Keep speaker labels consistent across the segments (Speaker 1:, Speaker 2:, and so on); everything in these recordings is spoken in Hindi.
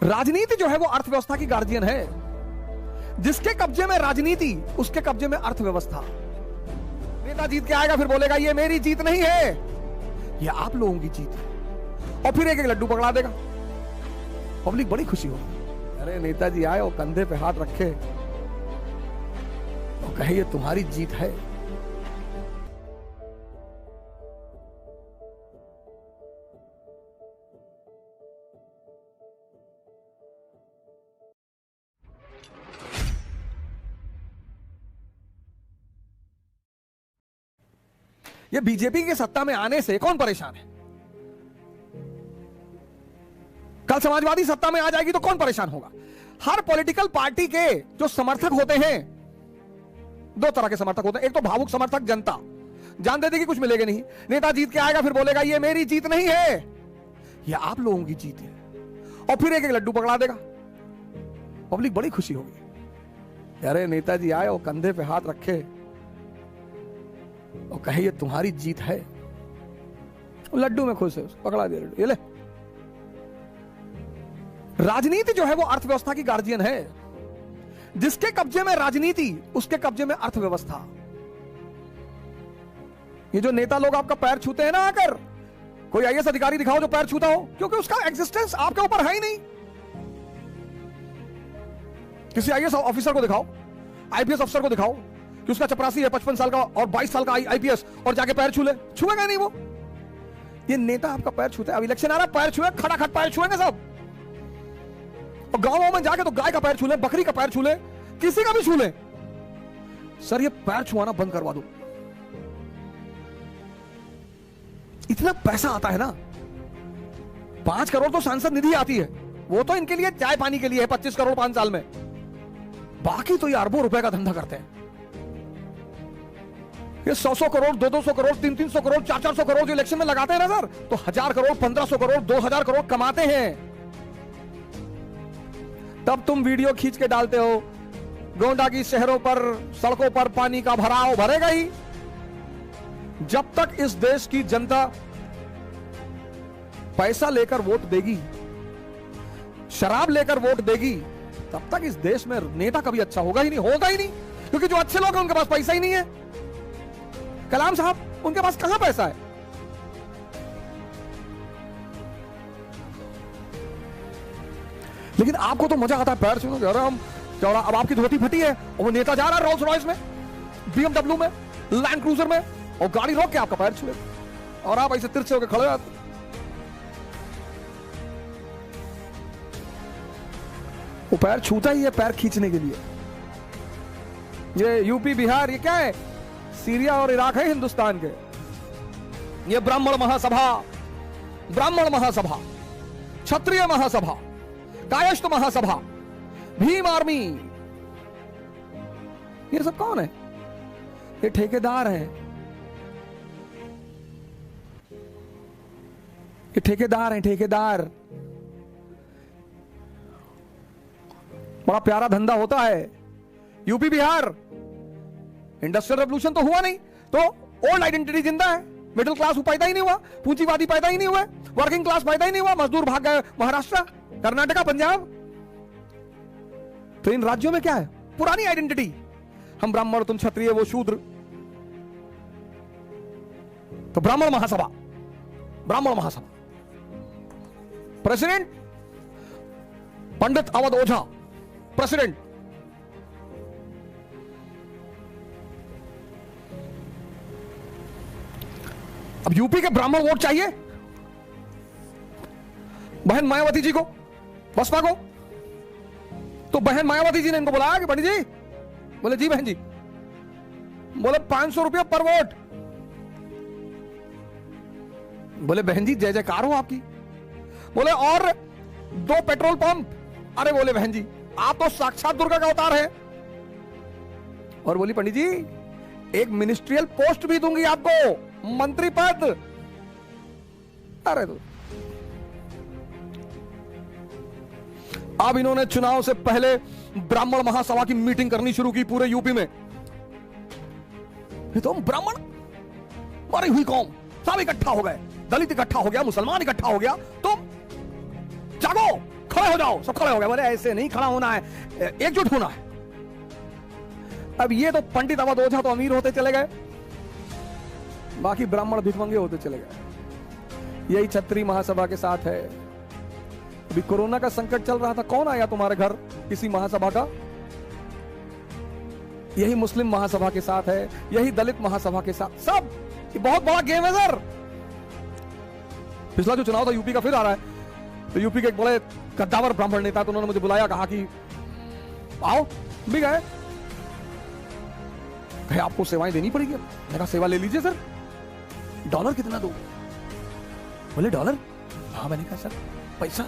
Speaker 1: राजनीति जो है वो अर्थव्यवस्था की गार्जियन है। जिसके कब्जे में राजनीति उसके कब्जे में अर्थव्यवस्था। नेता जीत के आएगा फिर बोलेगा ये मेरी जीत नहीं है, ये आप लोगों की जीत है, और फिर एक एक लड्डू पकड़ा देगा। पब्लिक बड़ी खुशी होगी, अरे नेताजी आए और कंधे पे हाथ रखे और कहे ये तुम्हारी जीत है। ये बीजेपी के सत्ता में आने से कौन परेशान है? कल समाजवादी सत्ता में आ जाएगी तो कौन परेशान होगा? हर पॉलिटिकल पार्टी के जो समर्थक होते हैं, दो तरह के समर्थक होते हैं। एक तो भावुक समर्थक, जनता जान देती कि कुछ मिलेगा नहीं, नेता जीत के आएगा फिर बोलेगा ये मेरी जीत नहीं है, ये आप लोगों की जीत है, और फिर एक एक लड्डू पकड़ा देगा। पब्लिक बड़ी खुशी होगी, अरे नेताजी आए और कंधे पे हाथ रखे और कहे ये तुम्हारी जीत है। लड्डू में खुश है, पकड़ा दिया लड्डू, ये ले। राजनीति जो है वो अर्थव्यवस्था की गार्जियन है। जिसके कब्जे में राजनीति उसके कब्जे में अर्थव्यवस्था। ये जो नेता लोग आपका पैर छूते हैं ना आकर, कोई आईएएस अधिकारी दिखाओ जो पैर छूता हो, क्योंकि उसका एग्जिस्टेंस आपके ऊपर है ही नहीं। किसी आईएएस ऑफिसर को दिखाओ, आईपीएस अफसर को दिखाओ कि उसका चपरासी है 55 साल का और 22 साल का आईपीएस, और जाके पैर छू ले, छुएगा नहीं वो। ये नेता आपका पैर छूते हैं। अब इलेक्शन आ रहा, पैर छुए, खड़ा खट पैर छुएंगे सब। और गांवों में जाके तो गाय का पैर छू ले, बकरी का पैर छू ले, किसी का भी छू ले। सर ये पैर छुआना बंद करवा दो। इतना पैसा आता है ना, 5 करोड़ तो सांसद निधि आती है, वो तो इनके लिए चाय पानी के लिए है, 25 करोड़ 5 साल में। बाकी तो ये अरबों रुपए का धंधा करते हैं। ये 100-100 करोड़, 200-200 करोड़, 300-300 करोड़, 400-400 करोड़ जो इलेक्शन में लगाते हैं ना सर, तो 1000 करोड़, 1500 करोड़, 2000 करोड़ कमाते हैं। तब तुम वीडियो खींच के डालते हो, गोंडा की शहरों पर, सड़कों पर पानी का भराव भरेगा ही। जब तक इस देश की जनता पैसा लेकर वोट देगी, शराब लेकर वोट देगी, तब तक इस देश में नेता कभी अच्छा होगा ही नहीं, होगा ही नहीं। क्योंकि जो अच्छे लोग हैं उनके पास पैसा ही नहीं है। कलाम साहब, उनके पास कहां पैसा है? लेकिन आपको तो मजा आता है पैर छूने। अरे हम चौड़ा, अब आपकी धोती फटी है और वो नेता जा रहा है रोल्स रॉयस में, बीएमडब्ल्यू में, लैंड क्रूजर में, और गाड़ी रोक के आपका पैर छुए और आप ऐसे तिरछे होकर खड़े रहते। वो पैर छूता ही है पैर खींचने के लिए। ये यूपी बिहार, ये क्या है? सीरिया और इराक है हिंदुस्तान के। ये ब्राह्मण महासभा, ब्राह्मण महासभा, क्षत्रिय महासभा, कायस्थ महासभा, भीम आर्मी, ये सब कौन है? ये ठेकेदार हैं, ये ठेकेदार हैं, ठेकेदार। बड़ा प्यारा धंधा होता है। यूपी बिहार इंडस्ट्रियल रेवोल्यूशन तो हुआ नहीं, तो ओल्ड आइडेंटिटी जिंदा है। मिडिल क्लास पैदा ही नहीं हुआ, पूंजीवादी पैदा ही नहीं हुआ, वर्किंग क्लास पैदा ही नहीं हुआ, मजदूर भाग गए महाराष्ट्र, कर्नाटका, पंजाब। तो इन राज्यों में क्या है? पुरानी आइडेंटिटी। हम ब्राह्मण, तुम क्षत्रिय, वो शूद्र। तो ब्राह्मण महासभा, ब्राह्मण महासभा, प्रेसिडेंट पंडित अवध ओझा, प्रेसिडेंट। अब यूपी के ब्राह्मण वोट चाहिए बहन मायावती जी को, बसपा को। तो बहन मायावती जी ने इनको बुलाया कि पंडित जी, बोले जी बहन जी, बोले 500 रुपया पर वोट। बोले बहन जी जय जयकार हो आपकी। बोले और 2 पेट्रोल पंप। अरे बोले बहन जी आप तो साक्षात दुर्गा का अवतार है। और बोली पंडित जी एक मिनिस्ट्रियल पोस्ट भी दूंगी आपको, मंत्री पद। अरे तो अब इन्होंने चुनाव से पहले ब्राह्मण महासभा की मीटिंग करनी शुरू की पूरे यूपी में। तो ब्राह्मण, मरी हुई कौम, सब इकट्ठा हो गए, दलित इकट्ठा हो गया, मुसलमान इकट्ठा हो गया। तो जागो, खड़े हो जाओ, सब खड़े हो गए। बोले ऐसे नहीं खड़ा होना है, एकजुट होना है। अब ये तो पंडित अवध ओझा तो अमीर होते चले गए, बाकी ब्राह्मण भिखमंगे होते चले गए। यही क्षत्रिय महासभा के साथ है। अभी कोरोना का संकट चल रहा था, कौन आया तुम्हारे घर किसी महासभा का? यही मुस्लिम महासभा के साथ है, यही दलित महासभा के साथ। सब ये बहुत बड़ा गेम है सर। पिछला जो चुनाव था यूपी का फिर आ रहा है, तो यूपी के एक बड़े कद्दावर ब्राह्मण नेता, तो उन्होंने मुझे बुलाया, कहा कि आओ। भी गए, कहे आपको सेवाएं देनी पड़ेगी। मैंने कहा सेवा ले लीजिए सर, डॉलर कितना दो? बोले डॉलर? हाँ। मैंने कहा सर पैसा?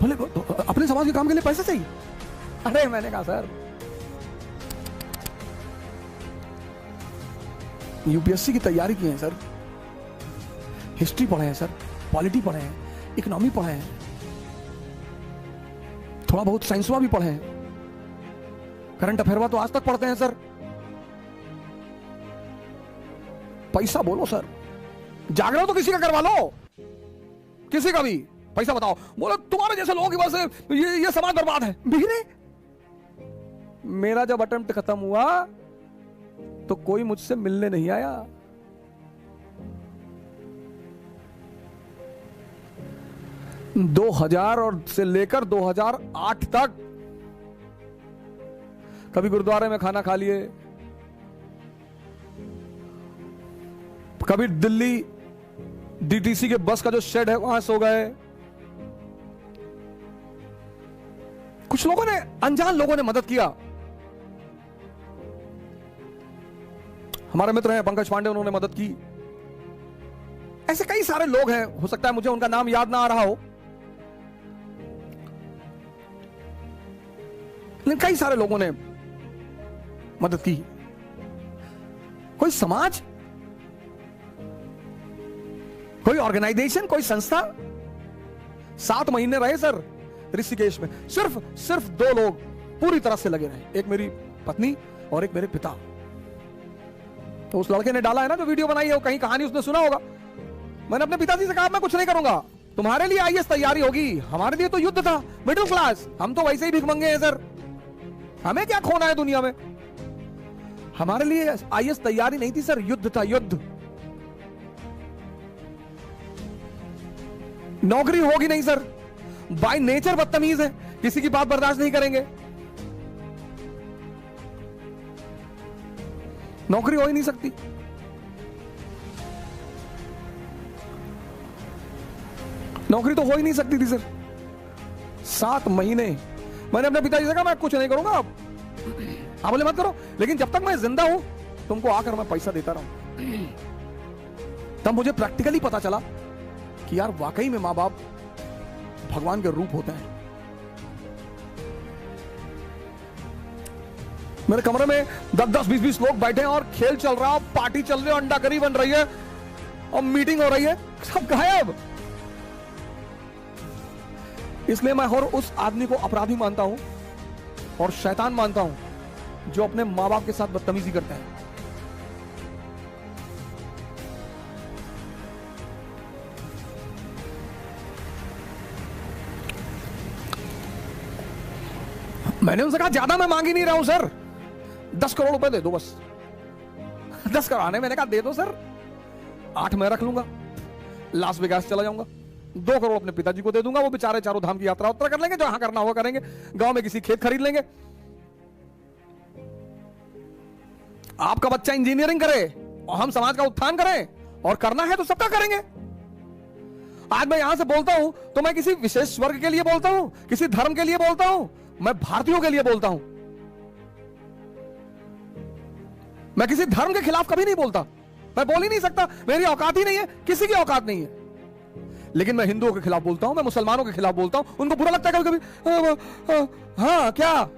Speaker 1: बोले अपने समाज के काम के लिए पैसा चाहिए। अरे मैंने कहा सर यूपीएससी की तैयारी की है सर, हिस्ट्री पढ़े हैं सर, पॉलिटी पढ़े हैं, इकोनॉमी पढ़े हैं, थोड़ा बहुत साइंसवा भी पढ़े हैं, करंट अफेयरवा तो आज तक पढ़ते हैं सर। पैसा बोलो सर, जागरण तो किसी का करवा लो, किसी का भी। पैसा बताओ। बोलो तुम्हारे जैसे लोगों की वजह से ये समाज बर्बाद है। बिगड़े। मेरा जब अटेम्प्ट खत्म हुआ तो कोई मुझसे मिलने नहीं आया। दो 2000 और से लेकर 2008 तक कभी गुरुद्वारे में खाना खा लिए, कभी दिल्ली डीटीसी के बस का जो शेड है वहां सो गए। कुछ लोगों ने, अनजान लोगों ने मदद किया। हमारे मित्र हैं पंकज पांडे, उन्होंने मदद की। ऐसे कई सारे लोग हैं, हो सकता है मुझे उनका नाम याद ना आ रहा हो, लेकिन कई सारे लोगों ने मदद की। कोई समाज, कोई ऑर्गेनाइजेशन, कोई संस्था। 7 महीने रहे सर ऋषिकेश में, सिर्फ 2 लोग पूरी तरह से लगे रहे, एक मेरी पत्नी और एक मेरे पिता। तो उस लड़के ने डाला है ना जो वीडियो बनाई है, वो कहीं कहानी उसने सुना होगा। मैंने अपने पिताजी से कहा मैं कुछ नहीं करूंगा, तुम्हारे लिए आईएएस तैयारी होगी, हमारे लिए तो युद्ध था, मिडिल क्लास, हम तो वैसे ही भिखमंगे हैं सर, हमें क्या खोना है दुनिया में। हमारे लिए आईएएस तैयारी नहीं थी सर, युद्ध था, युद्ध। नौकरी होगी नहीं सर, बाय नेचर बदतमीज है, किसी की बात बर्दाश्त नहीं करेंगे, नौकरी हो ही नहीं सकती। नौकरी तो हो ही नहीं सकती थी सर। 7 महीने मैंने अपने पिताजी से कहा मैं कुछ नहीं करूंगा, आप बोले मत करो, लेकिन जब तक मैं जिंदा हूं तुमको आकर मैं पैसा देता रहूं। तब मुझे प्रैक्टिकली पता चला कि यार वाकई में मां बाप भगवान के रूप होते हैं। मेरे कमरे में 10-10, 20-20 लोग बैठे हैं और खेल चल रहा, पार्टी चल रही है, अंडा करी बन रही है और मीटिंग हो रही है, सब गायब। इसलिए मैं हर उस आदमी को अपराधी मानता हूं और शैतान मानता हूं जो अपने मां बाप के साथ बदतमीजी करता है। मैंने उनसे कहा ज्यादा मैं मांग ही नहीं रहा हूं सर, 10 करोड़ रुपए दे दो बस। 10 कराने, मैंने कहा दे दो सर, 8 मैं रख लूंगा, लास वेगास चला जाऊंगा, 2 करोड़ अपने पिताजी को दे दूंगा, वो बेचारे चारों धाम की यात्रा उत्तर कर लेंगे, जहां करना होगा करेंगे, गांव में किसी खेत खरीद लेंगे। आपका बच्चा इंजीनियरिंग करे और हम समाज का उत्थान करें, और करना है तो सबका करेंगे। आज मैं यहां से बोलता हूं तो मैं किसी विशेष वर्ग के लिए बोलता हूं, किसी धर्म के लिए बोलता हूं, मैं भारतीयों के लिए बोलता हूं। मैं किसी धर्म के खिलाफ कभी नहीं बोलता, मैं बोल ही नहीं सकता, मेरी औकात ही नहीं है, किसी की औकात नहीं है। लेकिन मैं हिंदुओं के खिलाफ बोलता हूं, मैं मुसलमानों के खिलाफ बोलता हूं, उनको बुरा लगता है कभी कभी। हाँ क्या,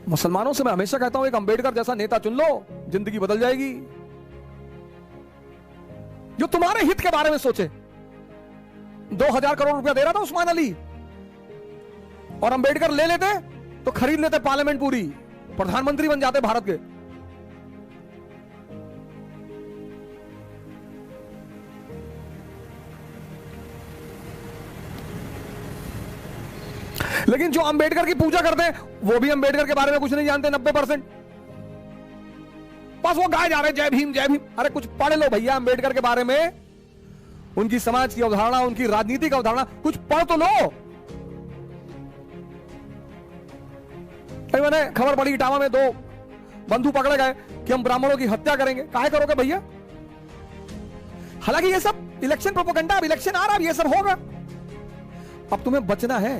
Speaker 1: मुसलमानों से मैं हमेशा कहता हूं एक अंबेडकर जैसा नेता चुन लो, जिंदगी बदल जाएगी, जो तुम्हारे हित के बारे में सोचे। 2000 करोड़ रुपया दे रहा था उस्मान अली, और अंबेडकर ले लेते तो खरीद लेते पार्लियामेंट पूरी, प्रधानमंत्री बन जाते भारत के। लेकिन जो अंबेडकर की पूजा करते हैं वो भी अंबेडकर के बारे में कुछ नहीं जानते, 90%। बस वो गाए जा रहे जय भीम जय भीम। अरे कुछ पढ़ लो भैया अंबेडकर के बारे में, उनकी समाज की अवधारणा, उनकी राजनीतिक अवधारणा कुछ पढ़ तो लो। मैंने खबर पड़ी इटावा में 2 बंधु पकड़े गए कि हम ब्राह्मणों की हत्या करेंगे। काहे करोगे भैया? हालांकि ये सब इलेक्शन प्रोपेगेंडा, अब इलेक्शन आ रहा है, ये सब होगा। अब तुम्हें बचना है।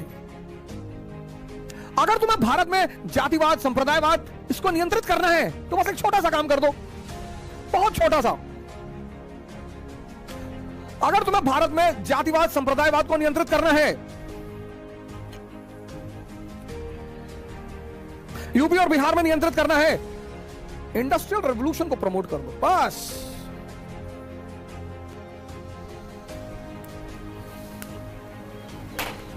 Speaker 1: अगर तुम्हें भारत में जातिवाद, संप्रदायवाद इसको नियंत्रित करना है तो बस एक छोटा सा काम कर दो, बहुत छोटा सा। अगर तुम्हें भारत में जातिवाद, संप्रदायवाद को नियंत्रित करना है, यूपी और बिहार में नियंत्रित करना है, इंडस्ट्रियल रेवोल्यूशन को प्रमोट कर दो बस।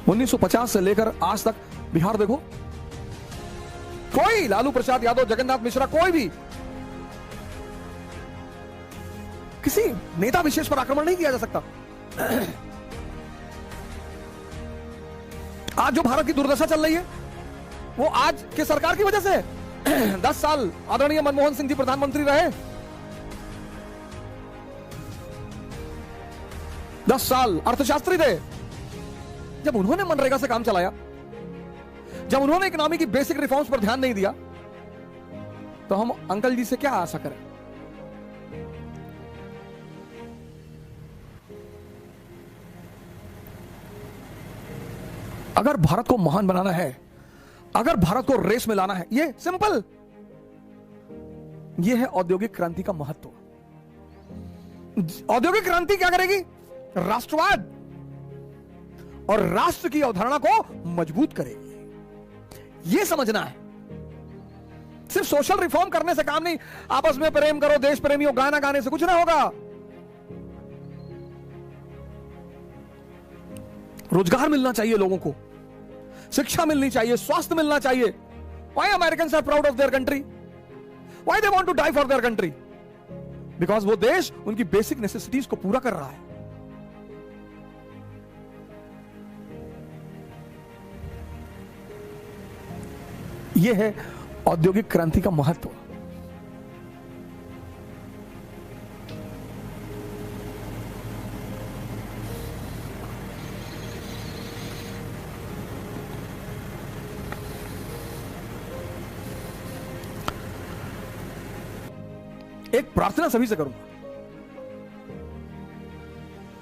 Speaker 1: उन्नीस 1950 से लेकर आज तक बिहार देखो, कोई लालू प्रसाद यादव, जगन्नाथ मिश्रा, कोई भी किसी नेता विशेष पर आक्रमण नहीं किया जा सकता। आज जो भारत की दुर्दशा चल रही है वो आज के सरकार की वजह से है। 10 साल आदरणीय मनमोहन सिंह जी प्रधानमंत्री रहे, 10 साल अर्थशास्त्री थे। जब उन्होंने मनरेगा से काम चलाया, जब उन्होंने इकोनॉमी की बेसिक रिफॉर्म्स पर ध्यान नहीं दिया, तो हम अंकल जी से क्या आशा करें? अगर भारत को महान बनाना है, अगर भारत को रेस में लाना है, ये सिंपल, ये है औद्योगिक क्रांति का महत्व। औद्योगिक क्रांति क्या करेगी? राष्ट्रवाद और राष्ट्र की अवधारणा को मजबूत करेगी। यह समझना है। सिर्फ सोशल रिफॉर्म करने से काम नहीं, आपस में प्रेम करो, देश प्रेमी हो, गाना गाने से कुछ ना होगा। रोजगार मिलना चाहिए लोगों को, शिक्षा मिलनी चाहिए, स्वास्थ्य मिलना चाहिए। Why Americans are proud of their country? Why they want to die for their country? Because वो देश उनकी बेसिक नेसेसिटीज को पूरा कर रहा है। यह है औद्योगिक क्रांति का महत्व। एक प्रार्थना सभी से करूंगा,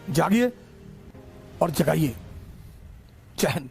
Speaker 1: जागिए और जगाइए। जय हिंद।